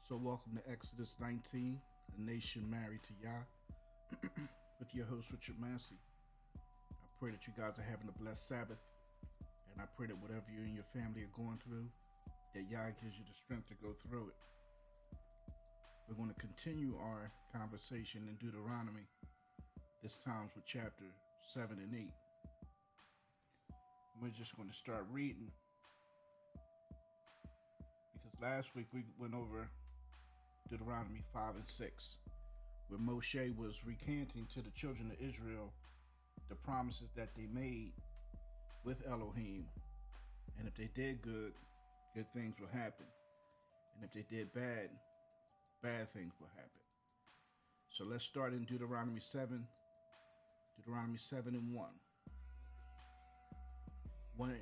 So welcome to Exodus 19, a nation married to Yah, with your host Richard Massey. I pray that you guys are having a blessed Sabbath, and I pray that whatever you and your family are going through, that Yah gives you the strength to go through it. We're going to continue our conversation in Deuteronomy, this time with chapter 7 and 8. And we're just going to start reading, because last week we went over Deuteronomy 5 and 6, where Mosheh was recanting to the children of Israel the promises that they made with Elohim. And if they did good, good things will happen. And if they did bad, bad things will happen. So let's start in Deuteronomy 7 and 1.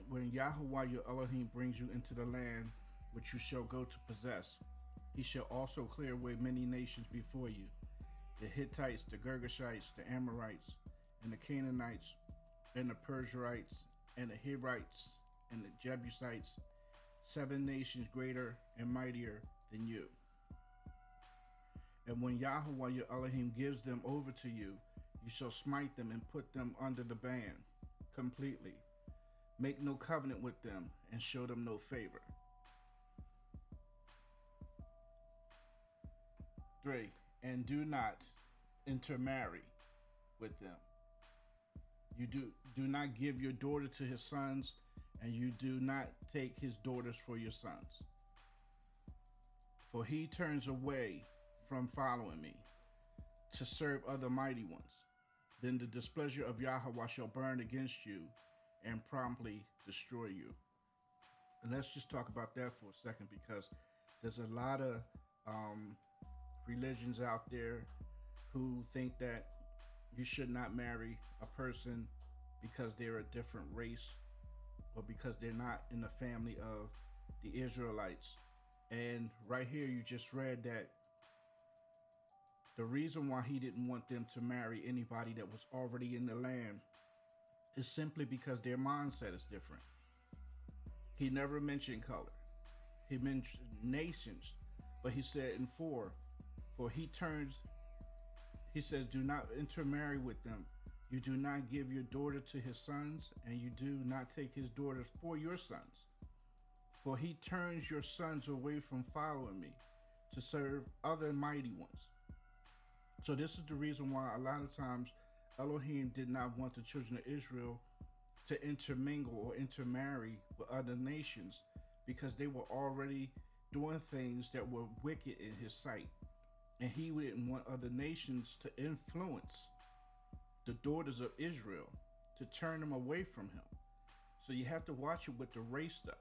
When Yahweh your Elohim brings you into the land which you shall go to possess, he shall also clear away many nations before you, the Hittites, the Girgashites, the Amorites, and the Canaanites, and the Perizzites, and the Hivites, and the Jebusites, 7 nations greater and mightier than you. And when Yahweh your Elohim gives them over to you, you shall smite them and put them under the ban completely. Make no covenant with them and show them no favor. 3. And do not intermarry with them. You do not give your daughter to his sons, and you do not take his daughters for your sons. For he turns away from following me to serve other mighty ones. Then the displeasure of Yahweh shall burn against you and promptly destroy you. And let's just talk about that for a second, because there's a lot of religions out there who think that you should not marry a person because they're a different race or because they're not in the family of the Israelites. And right here you just read that the reason why he didn't want them to marry anybody that was already in the land is simply because their mindset is different. He never mentioned color. He mentioned nations, but he said in 4, he says, do not intermarry with them. You do not give your daughter to his sons, and you do not take his daughters for your sons. For he turns your sons away from following me to serve other mighty ones. So this is the reason why a lot of times Elohim did not want the children of Israel to intermingle or intermarry with other nations, because they were already doing things that were wicked in his sight. And he didn't want other nations to influence the daughters of Israel to turn them away from him. So you have to watch it with the race stuff.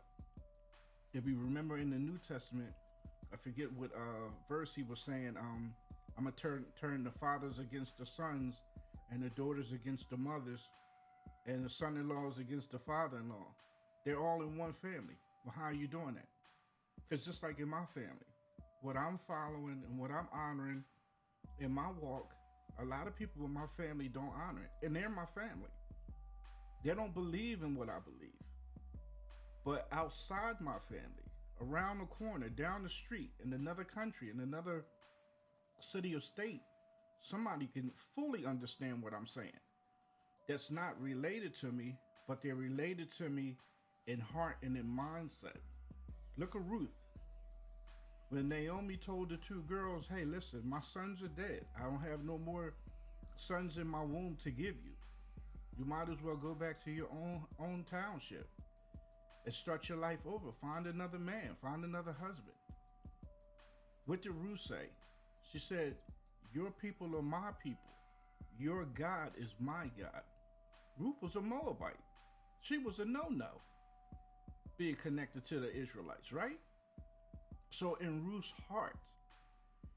If you remember in the New Testament, I forget what verse he was saying, I'm going to turn the fathers against the sons and the daughters against the mothers and the son-in-laws against the father-in-law. They're all in one family. Well, how are you doing that? Because just like in my family, what I'm following and what I'm honoring in my walk, a lot of people in my family don't honor it. And they're my family. They don't believe in what I believe. But outside my family, around the corner, down the street, in another country, in another city or state, somebody can fully understand what I'm saying. That's not related to me, but they're related to me in heart and in mindset. Look at Ruth. When Naomi told the 2 girls, hey, listen, my sons are dead. I don't have no more sons in my womb to give you. You might as well go back to your own township and start your life over. Find another man, find another husband. What did Ruth say? She said, your people are my people. Your God is my God. Ruth was a Moabite. She was a no-no being connected to the Israelites, right? So in Ruth's heart,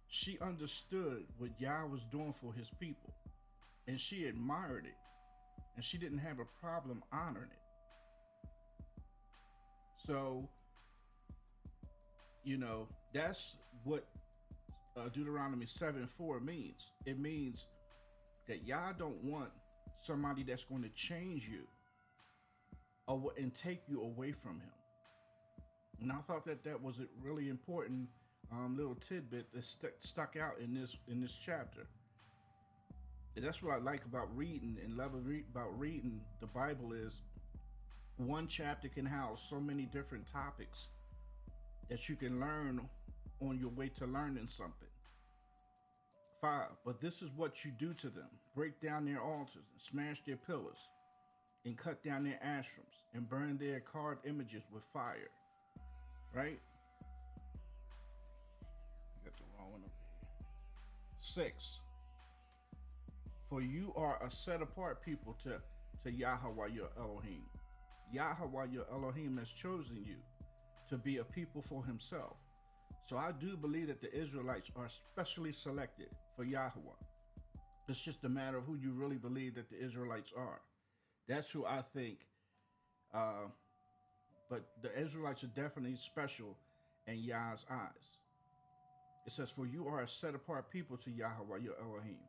she understood what Yah was doing for his people, and she admired it, and she didn't have a problem honoring it. So, that's what Deuteronomy 7:4 means. It means that Yah don't want somebody that's going to change you and take you away from him. And I thought that was really important little tidbit that stuck out in this chapter. And that's what I like about reading and love about reading the Bible is one chapter can house so many different topics that you can learn on your way to learning something. 5. But this is what you do to them: break down their altars and smash their pillars and cut down their ashrams and burn their carved images with fire. Right? Got the wrong one over here. 6. For you are a set apart people to Yahweh your Elohim. Yahweh your Elohim has chosen you to be a people for himself. So I do believe that the Israelites are specially selected for Yahweh. It's just a matter of who you really believe that the Israelites are. That's who I think. But the Israelites are definitely special in Yah's eyes. It says, for you are a set apart people to Yahweh your Elohim.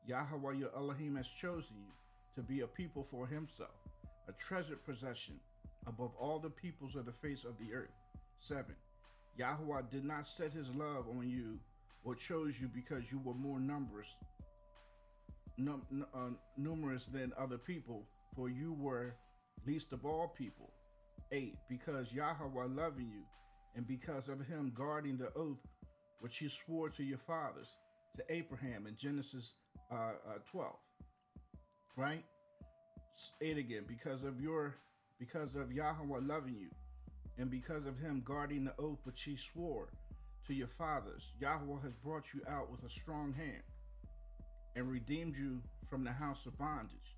Yahweh your Elohim has chosen you to be a people for himself, a treasured possession above all the peoples of the face of the earth. 7. Yahweh did not set his love on you or chose you because you were more numerous than other people, for you were least of all people. 8. Because Yahweh loving you, and because of him guarding the oath which he swore to your fathers, to Abraham in Genesis 12. Right? 8 again. Because of Yahweh loving you, and because of him guarding the oath which he swore to your fathers, Yahweh has brought you out with a strong hand and redeemed you from the house of bondage,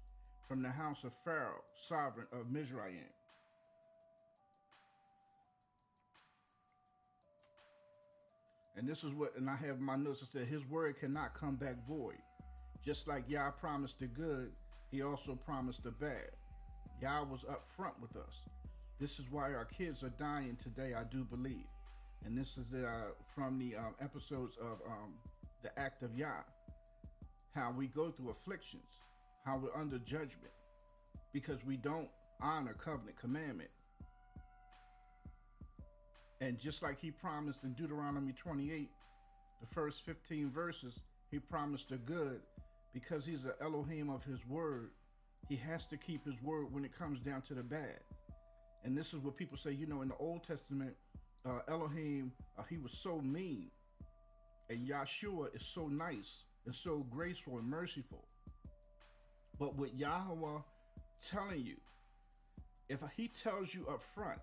from the house of Pharaoh, sovereign of Mizraim. And this is what, and I have my notes that said, his word cannot come back void. Just like Yah promised the good, he also promised the bad. Yah was up front with us. This is why our kids are dying today, I do believe. And this is from the episodes of the Act of Yah. How we go through afflictions, how we're under judgment, because we don't honor covenant commandment. And just like he promised in Deuteronomy 28, the first 15 verses, he promised the good because he's the Elohim of his word. He has to keep his word when it comes down to the bad. And this is what people say, in the Old Testament, Elohim, he was so mean. And Yahshua is so nice and so graceful and merciful. But with Yahweh telling you, if he tells you up front,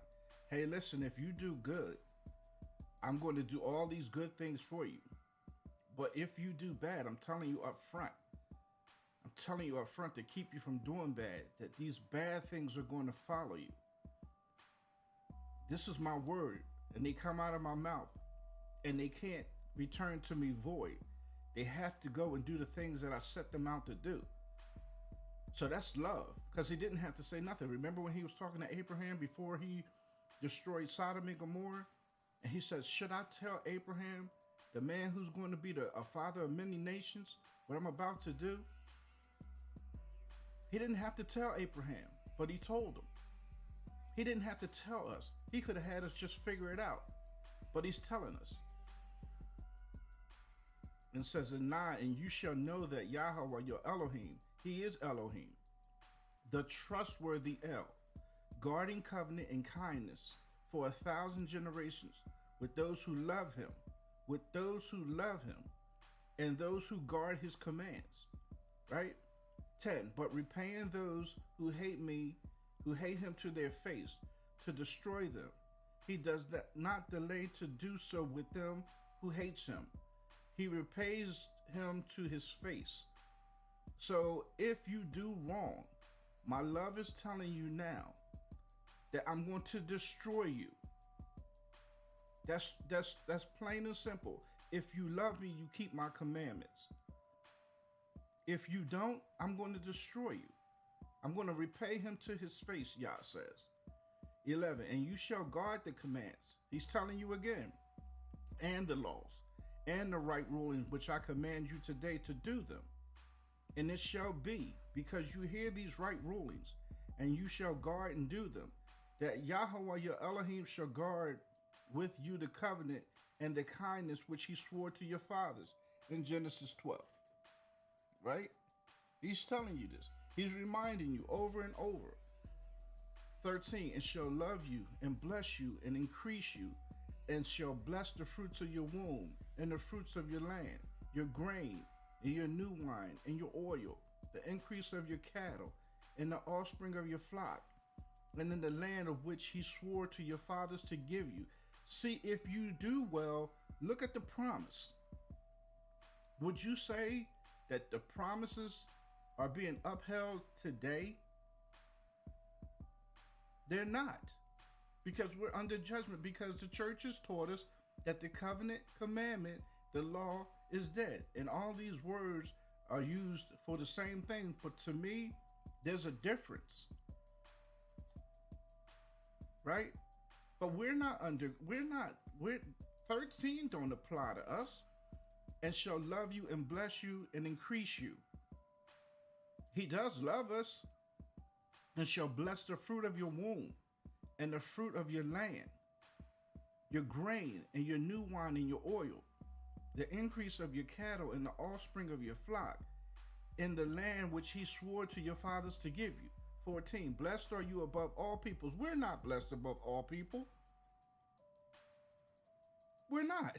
hey, listen, if you do good, I'm going to do all these good things for you. But if you do bad, I'm telling you up front. I'm telling you up front to keep you from doing bad, that these bad things are going to follow you. This is my word, and they come out of my mouth, and they can't return to me void. They have to go and do the things that I set them out to do. So that's love, because he didn't have to say nothing. Remember when he was talking to Abraham before he destroyed Sodom and Gomorrah? And he said, should I tell Abraham, the man who's going to be a father of many nations, what I'm about to do? He didn't have to tell Abraham, but he told him. He didn't have to tell us. He could have had us just figure it out, but he's telling us. And says in 9, and you shall know that Yahweh your Elohim, he is Elohim, the trustworthy El, guarding covenant and kindness for 1,000 generations with those who love him, and those who guard his commands. Right? 10, but repaying those who hate me, who hate him to their face, to destroy them. He does not delay to do so with them who hates him. He repays him to his face. So if you do wrong, my love is telling you now that I'm going to destroy you. That's plain and simple. If you love me, you keep my commandments. If you don't, I'm going to destroy you. I'm going to repay him to his face, Yah says. 11, and you shall guard the commands. He's telling you again. And the laws, and the right rulings which I command you today to do them. And it shall be, because you hear these right rulings, and you shall guard and do them, that Yahweh your Elohim shall guard with you the covenant and the kindness which he swore to your fathers in Genesis 12. Right? He's telling you this. He's reminding you over and over. 13, and shall love you and bless you and increase you, and shall bless the fruits of your womb and the fruits of your land, your grain and your new wine and your oil, the increase of your cattle and the offspring of your flock, and in the land of which he swore to your fathers to give you. See, if you do well, look at the promise. Would you say that the promises are being upheld today? They're not, because we're under judgment, because the church has taught us that the covenant, commandment, the law is dead. And all these words are used for the same thing. But to me, there's a difference. Right? But we're 13 don't apply to us. And shall love you and bless you and increase you. He does love us. And shall bless the fruit of your womb and the fruit of your land, your grain and your new wine and your oil, the increase of your cattle and the offspring of your flock, in the land which he swore to your fathers to give you. 14, blessed are you above all peoples. We're not blessed above all people. We're not.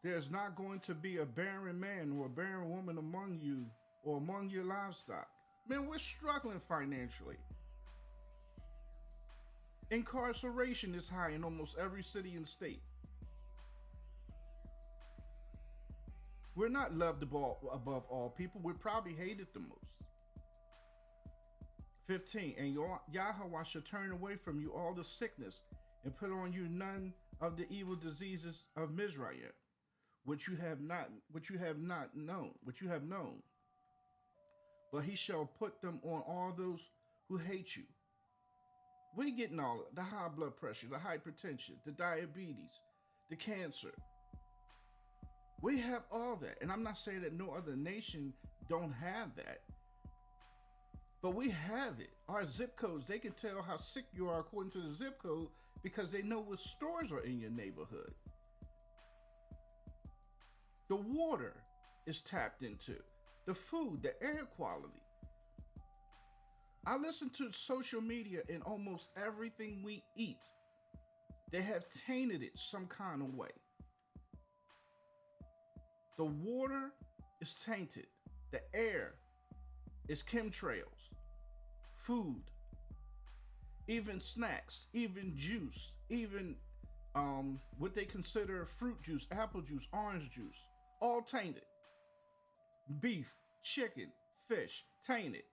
There's not going to be a barren man or a barren woman among you or among your livestock. Man, we're struggling financially. Incarceration is high in almost every city and state. We're not loved above all people. We're probably hated the most. 15, and Yahweh shall turn away from you all the sickness and put on you none of the evil diseases of Mizraim, which you have known. But he shall put them on all those who hate you. We're getting all the high blood pressure, the hypertension, the diabetes, the cancer. We have all that. And I'm not saying that no other nation don't have that. But we have it. Our zip codes, they can tell how sick you are according to the zip code because they know what stores are in your neighborhood. The water is tapped into. The food, the air quality. I listen to social media, and almost everything we eat, they have tainted it some kind of way. The water is tainted. The air is chemtrails. Food, even snacks, even juice, even what they consider fruit juice, apple juice, orange juice, all tainted. Beef, chicken, fish, tainted.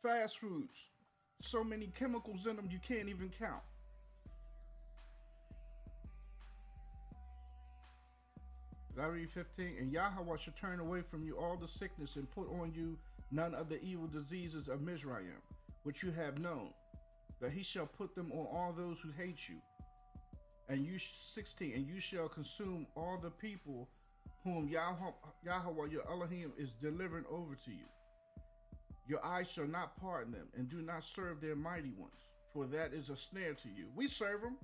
Fast foods, so many chemicals in them you can't even count. Did I read 15? And Yahweh shall turn away from you all the sickness and put on you none of the evil diseases of Mizraim, which you have known, but he shall put them on all those who hate you. And you 16, and you shall consume all the people whom Yahweh your Elohim is delivering over to you. Your eyes shall not pardon them, and do not serve their mighty ones, for that is a snare to you. We serve them.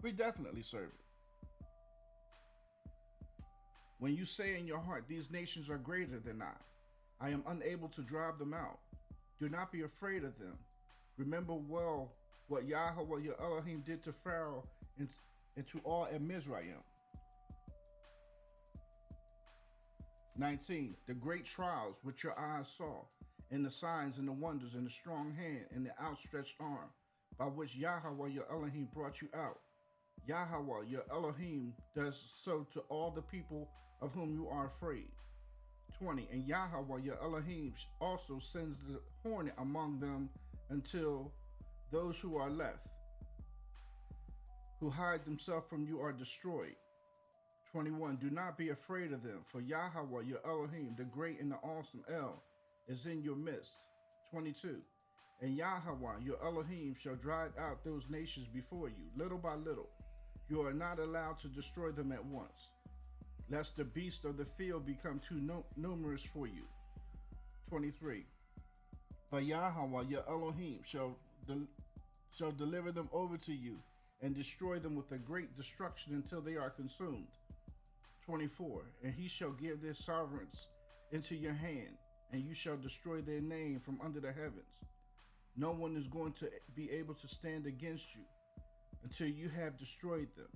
We definitely serve it. When you say in your heart, these nations are greater than I am unable to drive them out. Do not be afraid of them. Remember well what Yahweh your Elohim did to Pharaoh and to all at Mizraim. 19, the great trials which your eyes saw, and the signs and the wonders and the strong hand and the outstretched arm, by which Yahweh your Elohim brought you out. Yahweh your Elohim does so to all the people of whom you are afraid. 20, and Yahweh your Elohim also sends the hornet among them until those who are left, who hide themselves from you, are destroyed. 21, do not be afraid of them, for Yahweh your Elohim, the great and the awesome El, is in your midst. 22, and Yahweh your Elohim shall drive out those nations before you, little by little. You are not allowed to destroy them at once, lest the beasts of the field become too numerous for you. 23, For Yahweh your Elohim shall deliver them over to you and destroy them with a great destruction until they are consumed. 24. And he shall give their sovereigns into your hand, and you shall destroy their name from under the heavens. No one is going to be able to stand against you until you have destroyed them.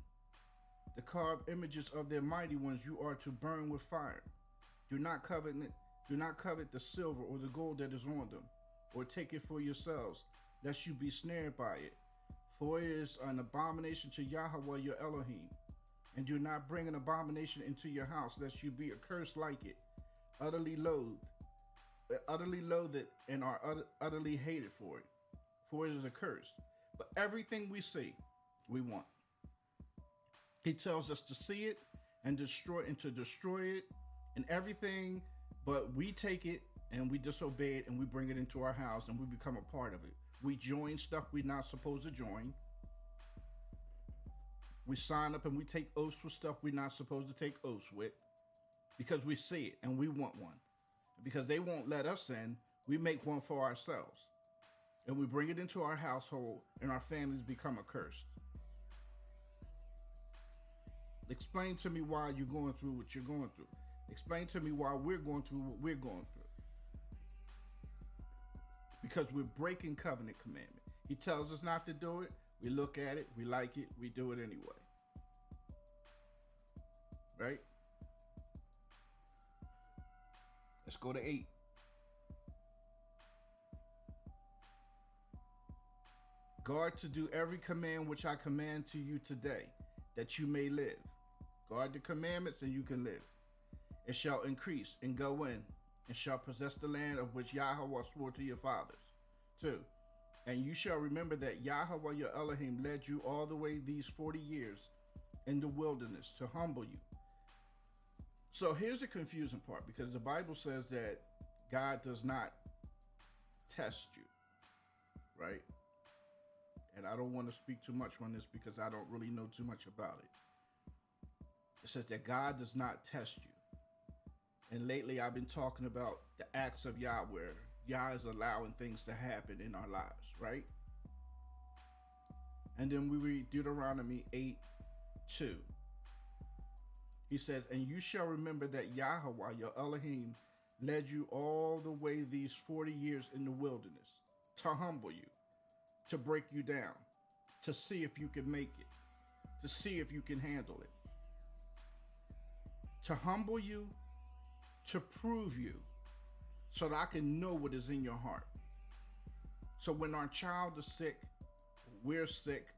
The carved images of their mighty ones you are to burn with fire. Do not covet the silver or the gold that is on them, or take it for yourselves, lest you be snared by it. For it is an abomination to Yahweh your Elohim. And do not bring an abomination into your house, lest you be accursed like it, utterly loathed it, and are utterly hated for it. For it is a curse. But everything we see, we want. He tells us to see it and to destroy it and everything, but we take it and we disobey it and we bring it into our house and we become a part of it. We join stuff we're not supposed to join. We sign up and we take oaths for stuff we're not supposed to take oaths with because we see it and we want one. Because they won't let us in, we make one for ourselves. And we bring it into our household and our families become accursed. Explain to me why you're going through what you're going through. Explain to me why we're going through what we're going through. Because we're breaking covenant commandment. He tells us not to do it. We look at it. We like it. We do it anyway. Right? Let's go to 8. Guard to do every command which I command to you today, that you may live. Guard the commandments and you can live. It shall increase and go in and shall possess the land of which Yahweh swore to your fathers. 2. And you shall remember that Yahweh your Elohim led you all the way these 40 years in the wilderness to humble you. So here's the confusing part, because the Bible says that God does not test you, right? And I don't want to speak too much on this because I don't really know too much about it. It says that God does not test you. And lately I've been talking about the acts of Yah, where Yah is allowing things to happen in our lives, right? And then we read Deuteronomy 8:2. He says, and you shall remember that Yahweh, your Elohim, led you all the way these 40 years in the wilderness to humble you, to break you down, to see if you can make it, to see if you can handle it, to humble you, to prove you, so that I can know what is in your heart. So when our child is sick, we're sick,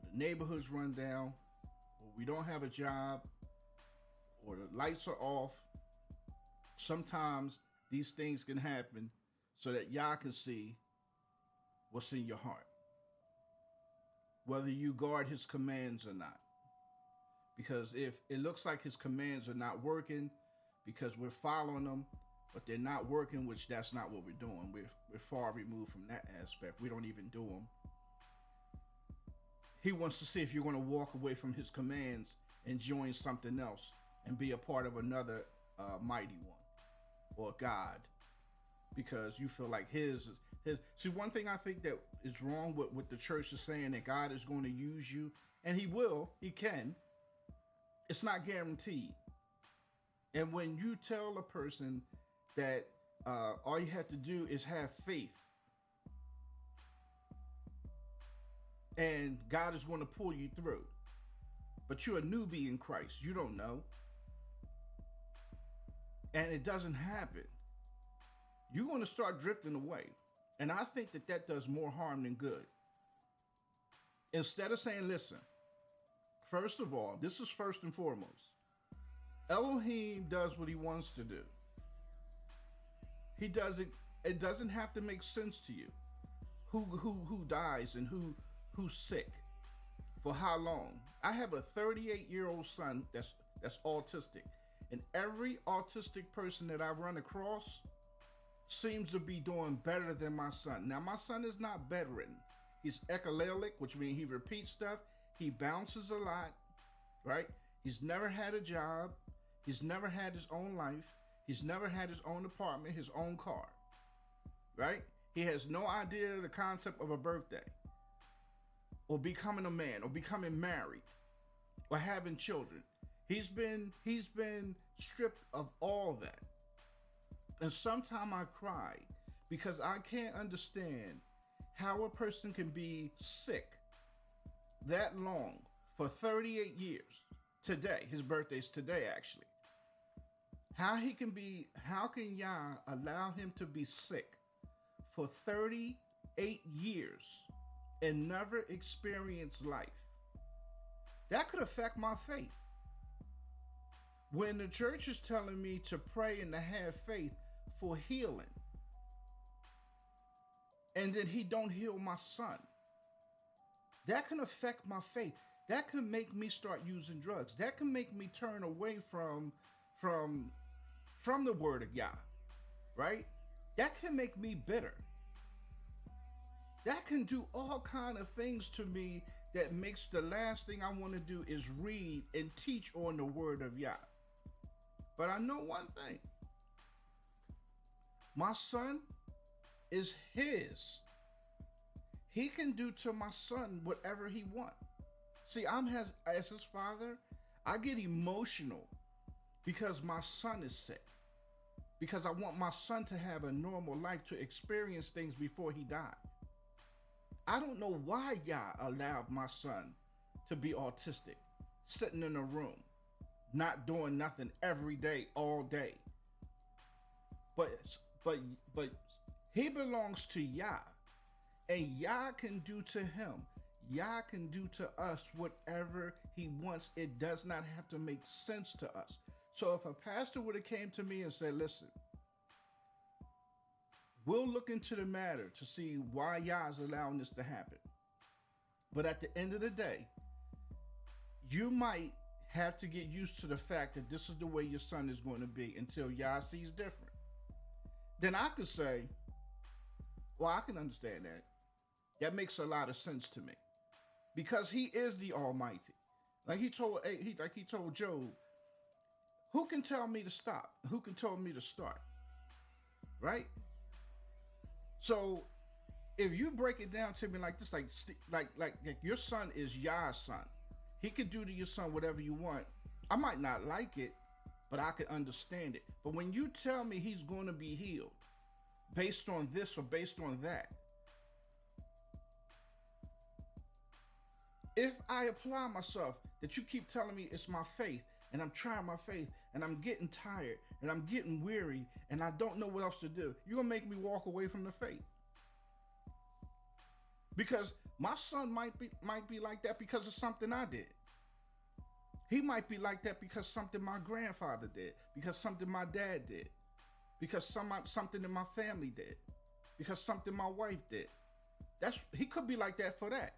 the neighborhood's run down, or we don't have a job, or the lights are off, sometimes these things can happen so that Yah can see what's in your heart, whether you guard his commands or not. Because if it looks like his commands are not working because we're following them, but they're not working, which that's not what we're doing. We're far removed from that aspect. We don't even do them. He wants to see if you're going to walk away from his commands and join something else and be a part of another mighty one or God, because you feel like his. See, one thing I think that is wrong with what the church is saying, that God is going to use you, and he will, he can. It's not guaranteed. And when you tell a person that all you have to do is have faith and God is going to pull you through, but you're a newbie in Christ, you don't know, and it doesn't happen, you're going to start drifting away. And I think that that does more harm than good. Instead of saying, listen, first of all, this is first and foremost, Elohim does what he wants to do. He does it. It doesn't have to make sense to you. Who dies and who's sick, for how long. I have a 38-year-old son that's autistic, and every autistic person that I run across seems to be doing better than my son. Now, my son is not bedridden. He's echolalic, which means he repeats stuff. He bounces a lot, right? He's never had a job. He's never had his own life. He's never had his own apartment, his own car, right? He has no idea the concept of a birthday or becoming a man or becoming married or having children. He's been stripped of all that. And sometimes I cry because I can't understand how a person can be sick that long for 38 years. Today, his birthday's today actually. How can Yah allow him to be sick for 38 years and never experience life? That could affect my faith. When the church is telling me to pray and to have faith for healing, and then he don't heal my son, that can affect my faith. That can make me start using drugs. That can make me turn away from the word of Yah, right? That can make me bitter. That can do all kind of things to me that makes the last thing I want to do is read and teach on the word of Yah. But I know one thing. My son is his. He can do to my son whatever he wants. See, as his father, I get emotional because my son is sick. Because I want my son to have a normal life, to experience things before he died. I don't know why Yah allowed my son to be autistic, sitting in a room, not doing nothing every day, all day. But he belongs to Yah, and Yah can do to him, Yah can do to us whatever he wants. It does not have to make sense to us. So if a pastor would have came to me and said, listen, we'll look into the matter to see why Yah is allowing this to happen. But at the end of the day, you might have to get used to the fact that this is the way your son is going to be until Yah sees different. Then I could say, well, I can understand that. That makes a lot of sense to me. Because he is the Almighty. Like he told Job, who can tell me to stop? Who can tell me to start? Right? So if you break it down to me like this, like your son is Yah's son. He can do to your son whatever you want. I might not like it, but I can understand it. But when you tell me he's going to be healed based on this or based on that, if I apply myself, that you keep telling me it's my faith, and I'm trying my faith, and I'm getting tired, and I'm getting weary, and I don't know what else to do, you're going to make me walk away from the faith. Because my son might be like that because of something I did. He might be like that because something my grandfather did, because something my dad did, because something in my family did, because something my wife did. He could be like that for that.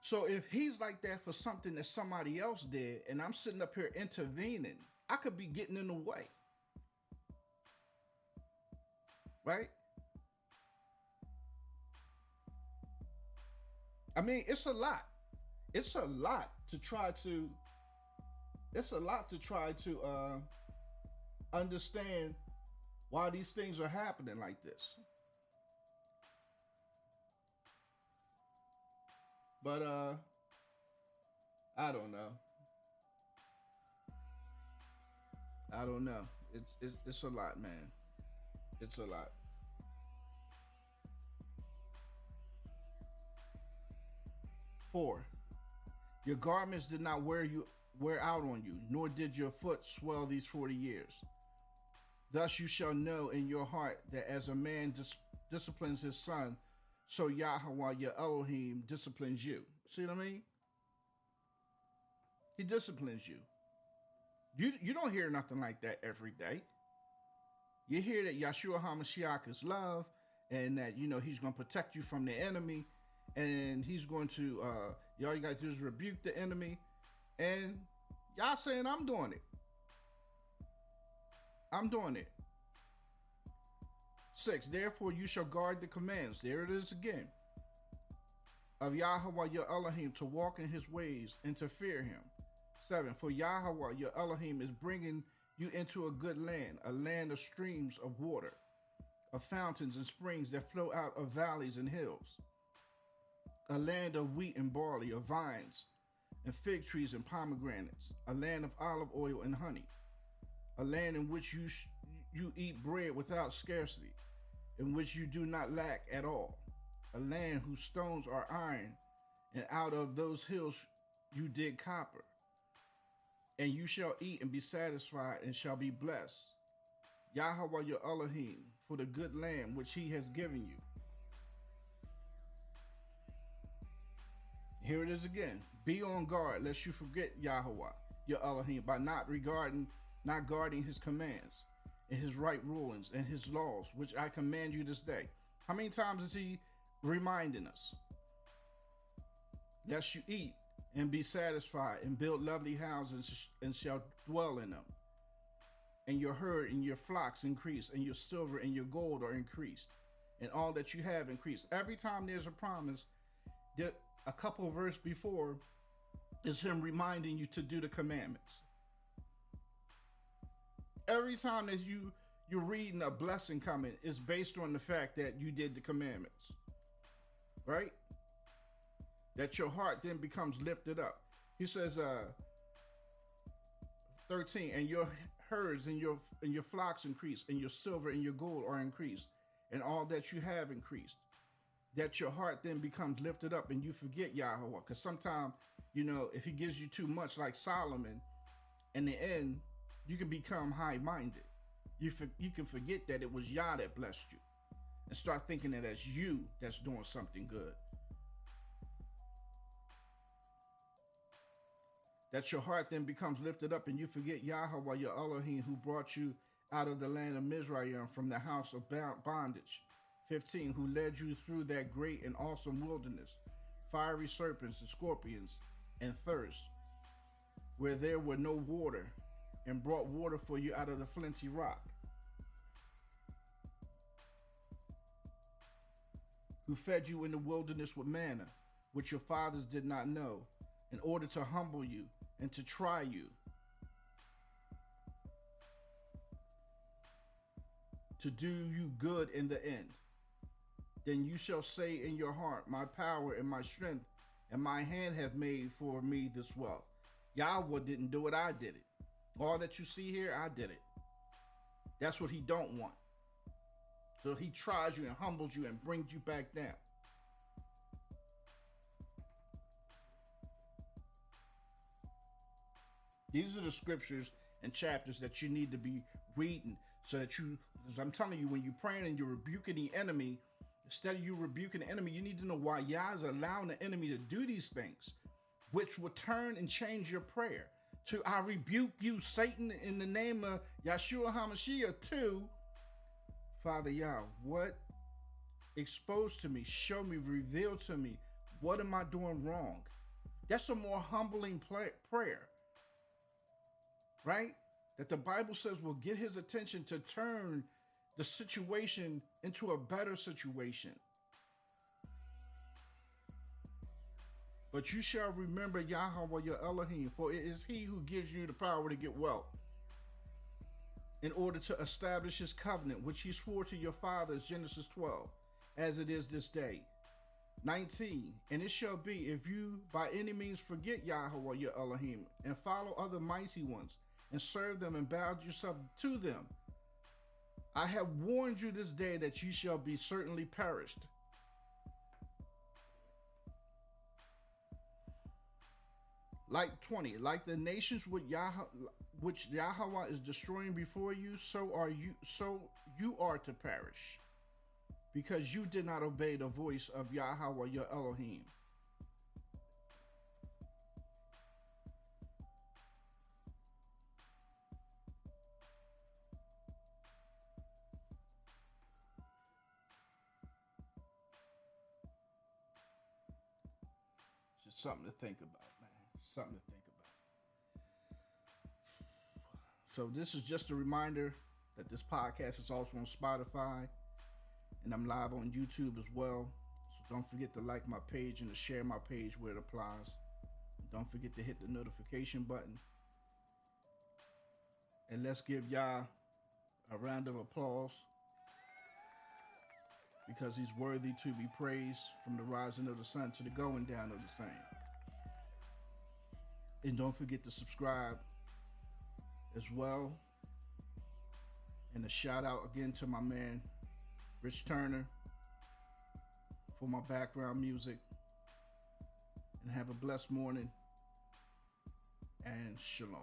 So if he's like that for something that somebody else did, and I'm sitting up here intervening, I could be getting in the way. Right? I mean, it's a lot. It's a lot to try to understand why these things are happening like this. But I don't know. It's a lot, man. It's a lot. Four, your garments did not wear out on you, nor did your foot swell these 40 years. Thus you shall know in your heart that as a man disciplines his son, so Yahweh, your Elohim, disciplines you. See what I mean? He disciplines you. You don't hear nothing like that every day. You hear that Yeshua HaMashiach is love, and that, he's going to protect you from the enemy, and he's going to, all you got to do is rebuke the enemy, and y'all saying, I'm doing it. I'm doing it. 6, therefore you shall guard the commands, there it is again, of Yahweh your Elohim, to walk in his ways and to fear him. 7, for Yahweh your Elohim is bringing you into a good land, a land of streams of water, of fountains and springs that flow out of valleys and hills, a land of wheat and barley, of vines and fig trees and pomegranates, a land of olive oil and honey, a land in which you eat bread without scarcity, in which you do not lack at all, a land whose stones are iron, and out of those hills you dig copper. And you shall eat and be satisfied and shall be blessed. Yahweh your Elohim, for the good land which he has given you. Here it is again. Be on guard lest you forget Yahweh your Elohim by not guarding his commands and his right rulings and his laws, which I command you this day. How many times is he reminding us? Lest you eat and be satisfied and build lovely houses and shall dwell in them. And your herd and your flocks increase, and your silver and your gold are increased, and all that you have increased. Every time there's a promise, a couple of verses before is him reminding you to do the commandments. Every time that you're reading a blessing coming, it's based on the fact that you did the commandments, right? That your heart then becomes lifted up. He says, 13, and your herds and your flocks increase, and your silver and your gold are increased, and all that you have increased. That your heart then becomes lifted up, and you forget Yahweh. Because sometimes, if he gives you too much, like Solomon, in the end, you can become high-minded. You can forget that it was Yah that blessed you, and start thinking that it's you that's doing something good. That your heart then becomes lifted up, and you forget Yahweh your Elohim, who brought you out of the land of Mizraim from the house of bondage. 15, who led you through that great and awesome wilderness, fiery serpents and scorpions and thirst, where there were no water, and brought water for you out of the flinty rock. Who fed you in the wilderness with manna, which your fathers did not know, in order to humble you and to try you, to do you good in the end. Then you shall say in your heart, my power and my strength and my hand have made for me this wealth. Yahweh didn't do it, I did it. All that you see here, I did it. That's what he don't want. So he tries you and humbles you and brings you back down. These are the scriptures and chapters that you need to be reading, so that as I'm telling you, when you're praying and you're rebuking the enemy, instead of you rebuking the enemy, you need to know why Yah is allowing the enemy to do these things, which will turn and change your prayer. To I rebuke you, Satan, in the name of Yeshua HaMashiach. To Father Yah, what expose to me, show me, reveal to me, what am I doing wrong? That's a more humbling prayer, right? That the Bible says will get his attention to turn the situation into a better situation. But you shall remember Yahweh your Elohim, for it is he who gives you the power to get wealth, in order to establish his covenant, which he swore to your fathers, Genesis 12, as it is this day. 19, and it shall be, if you by any means forget Yahweh your Elohim, and follow other mighty ones, and serve them and bow yourself to them, I have warned you this day that you shall be certainly perished. Like 20, like the nations which Yahweh is destroying before you, so you are to perish, because you did not obey the voice of Yahweh your Elohim. Just something to think about, man. Something to think about. So this is just a reminder that this podcast is also on Spotify, and I'm live on YouTube as well. So don't forget to like my page and to share my page where it applies. Don't forget to hit the notification button. And let's give Yah a round of applause because he's worthy to be praised from the rising of the sun to the going down of the same. And don't forget to subscribe as well. And a shout out again to my man, Rich Turner, for my background music. And have a blessed morning and shalom.